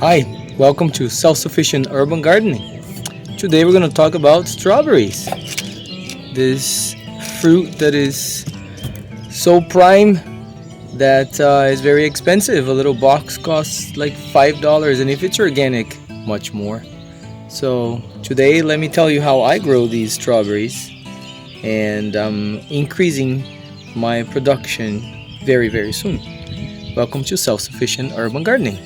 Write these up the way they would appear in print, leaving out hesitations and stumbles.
Hi, welcome to Self-Sufficient Urban Gardening. Today we're going to talk about strawberries. This fruit that is so prime that is very expensive. A little box costs like $5, and if it's organic, much more. So today let me tell you how I grow these strawberries, and I'm increasing my production very, very soon. Welcome to Self-Sufficient Urban Gardening.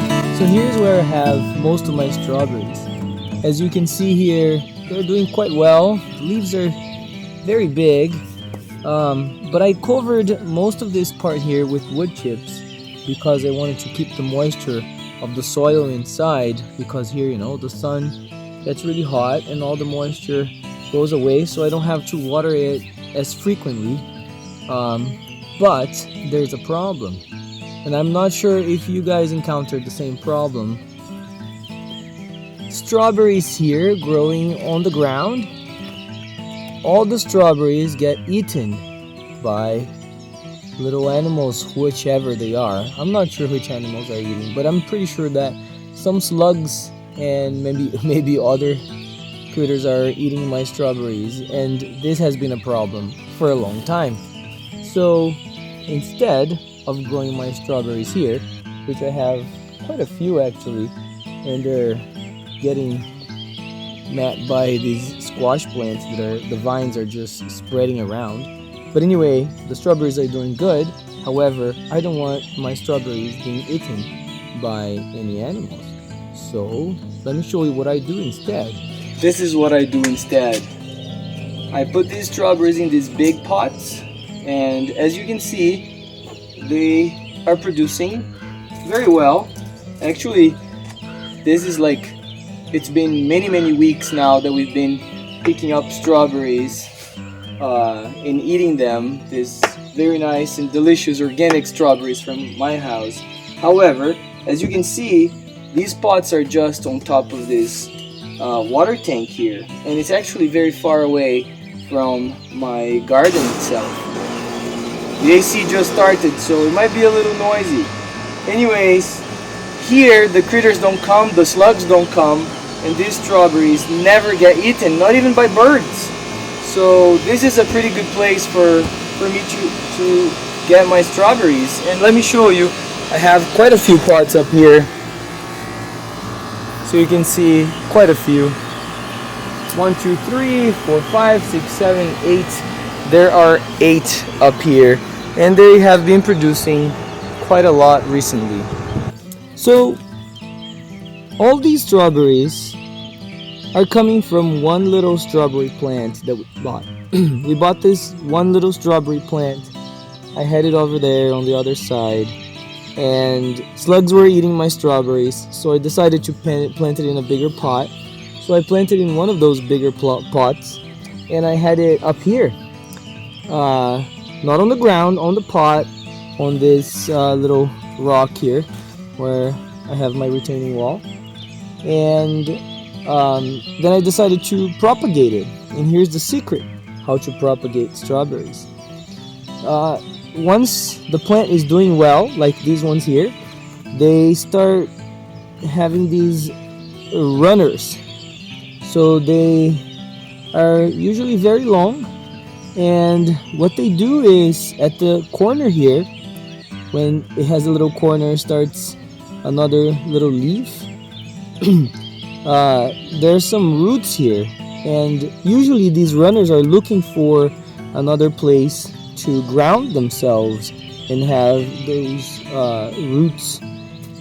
Okay, so here's where I have most of my strawberries. As you can see here, they're doing quite well. The leaves are very big, but I covered most of this part here with wood chips because I wanted to keep the moisture of the soil inside, because here, the sun gets really hot and all the moisture goes away, so I don't have to water it as frequently. But there's a problem, and I'm not sure if you guys encountered the same problem. Strawberries here growing on the ground, all the strawberries get eaten by little animals, whichever they are. I'm not sure which animals are eating, but I'm pretty sure that some slugs and maybe other critters are eating my strawberries, and this has been a problem for a long time. So instead of growing my strawberries here, which I have quite a few actually, and they're getting met by these squash plants the vines are just spreading around. But anyway, the strawberries are doing good. However, I don't want my strawberries being eaten by any animals. So let me show you what I do instead. This is what I do instead. I put these strawberries in these big pots, and as you can see, they are producing very well. Actually, this is like, it's been many weeks now that we've been picking up strawberries and eating them. These very nice and delicious organic strawberries from my house. However, as you can see, these pots are just on top of this water tank here, and it's actually very far away from my garden itself. The AC just started, so it might be a little noisy. Anyways, here the critters don't come, the slugs don't come, and these strawberries never get eaten, not even by birds. So this is a pretty good place for me to get my strawberries. And let me show you, I have quite a few pots up here. So you can see quite a few. 1, 2, 3, 4, 5, 6, 7, 8. There are 8 up here, and they have been producing quite a lot recently. So all these strawberries are coming from one little strawberry plant that we bought. We bought this one little strawberry plant. I had it over there on the other side, and slugs were eating my strawberries, so I decided to plant it in a bigger pot. So I planted in one of those bigger pots, and I had it up here. Not on the ground, on the pot, on this little rock here where I have my retaining wall. And then I decided to propagate it. And here's the secret, how to propagate strawberries. Once the plant is doing well, like these ones here, they start having these runners. So they are usually very long, and what they do is at the corner here, when it has a little corner, starts another little leaf. There's some roots here, and usually these runners are looking for another place to ground themselves and have those roots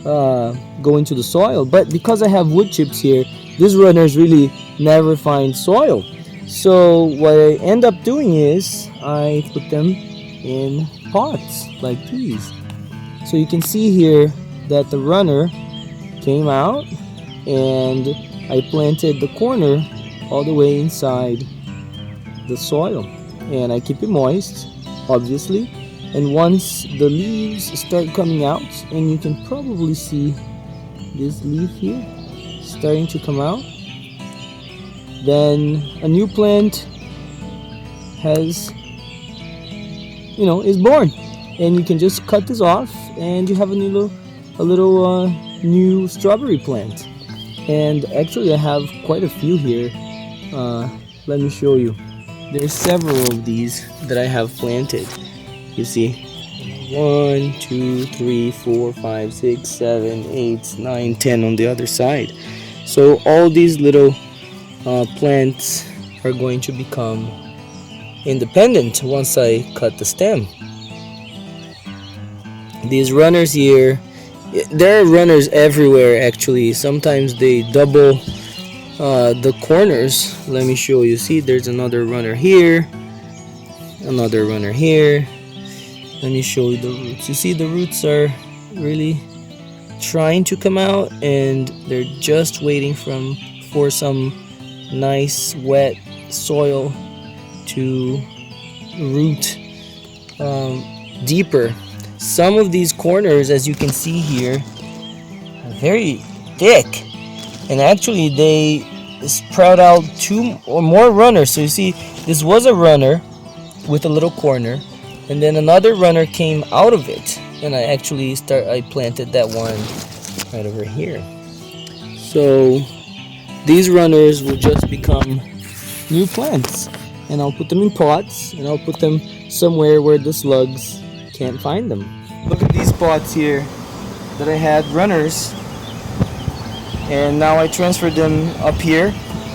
go into the soil. But because I have wood chips here, these runners really never find soil. So what I end up doing is I put them in pots like these. So you can see here that the runner came out, and I planted the corner all the way inside the soil, and I keep it moist, obviously. And once the leaves start coming out, and you can probably see this leaf here starting to come out. Then a new plant has, is born, and you can just cut this off, and you have a little new strawberry plant. And actually, I have quite a few here. Let me show you. There's several of these that I have planted. You see, 1, 2, 3, 4, 5, 6, 7, 8, 9, 10 on the other side. So all these little plants are going to become independent once I cut the stem. These runners here, there are runners everywhere actually. Sometimes they double the corners. Let me show you. See, there's another runner here, another runner here. Let me show you the roots. You see, the roots are really trying to come out, and they're just waiting for some nice wet soil to root deeper. Some of these corners, as you can see here, are very thick, and actually they sprout out 2 or more runners. So you see, this was a runner with a little corner, and then another runner came out of it, and I planted that one right over here. So these runners will just become new plants, and I'll put them in pots, and I'll put them somewhere where the slugs can't find them. Look at these pots here that I had runners, and now I transferred them up here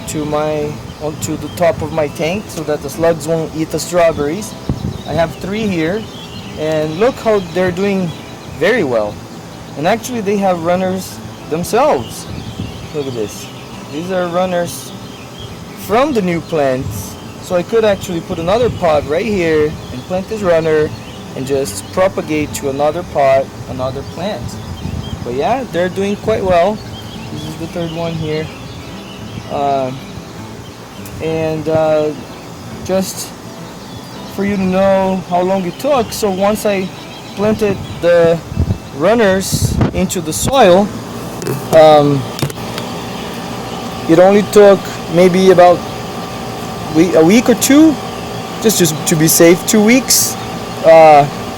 to the top of my tank so that the slugs won't eat the strawberries. I have 3 here, and look how they're doing very well. And actually they have runners themselves. Look at this. These are runners from the new plants. So I could actually put another pot right here and plant this runner and just propagate to another pot, another plant. But yeah, they're doing quite well. This is the 3rd one here. Just for you to know how long it took, so once I planted the runners into the soil, it only took maybe about a week or 2, just to be safe, 2 weeks.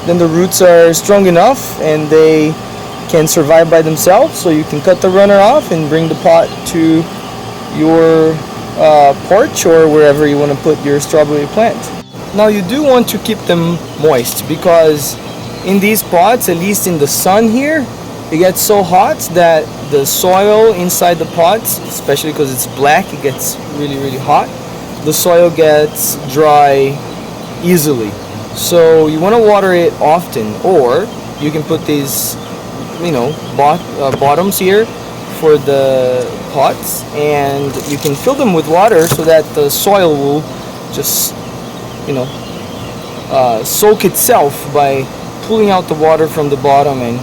Then the roots are strong enough and they can survive by themselves, so you can cut the runner off and bring the pot to your porch or wherever you want to put your strawberry plant. Now you do want to keep them moist, because in these pots, at least in the sun here, it gets so hot that the soil inside the pots, especially because it's black, it gets really, really hot. The soil gets dry easily. So you want to water it often, or you can put these, bottoms here for the pots, and you can fill them with water so that the soil will just, soak itself by pulling out the water from the bottom and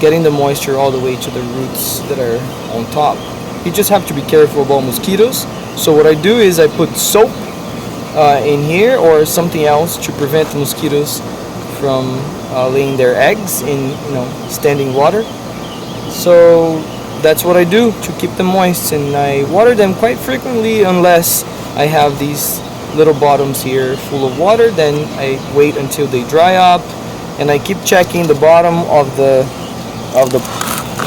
getting the moisture all the way to the roots that are on top. You just have to be careful about mosquitoes. So what I do is I put soap in here or something else to prevent the mosquitoes from laying their eggs in standing water. So that's what I do to keep them moist, and I water them quite frequently unless I have these little bottoms here full of water. Then I wait until they dry up, and I keep checking the bottom of the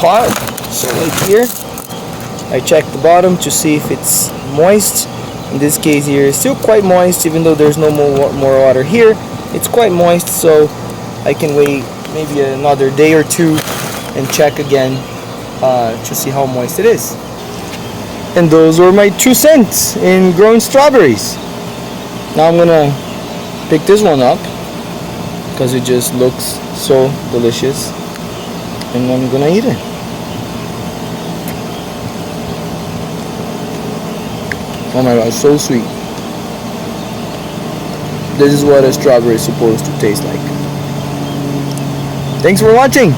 pot. So right here I check the bottom to see if it's moist. In this case here, it's still quite moist, even though there's no more water here. It's quite moist, so I can wait maybe another day or 2 and check again to see how moist it is. And those were my 2 cents in growing strawberries. Now I'm gonna pick this one up because it just looks so delicious, and I'm gonna eat it. Oh my god, so sweet. This is what a strawberry is supposed to taste like. Thanks for watching.